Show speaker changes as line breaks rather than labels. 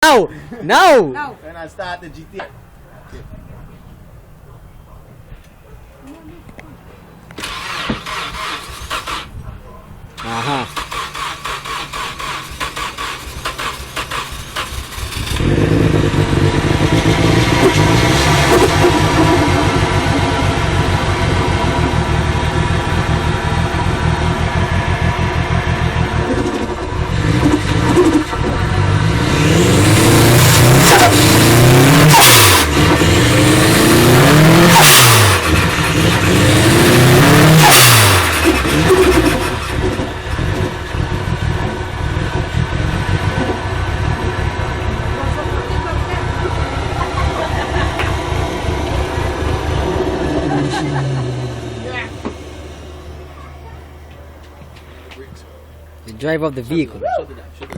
Now! Now!
Now.
And I start the GT.
Aha. The drive of the vehicle.
Show the dash.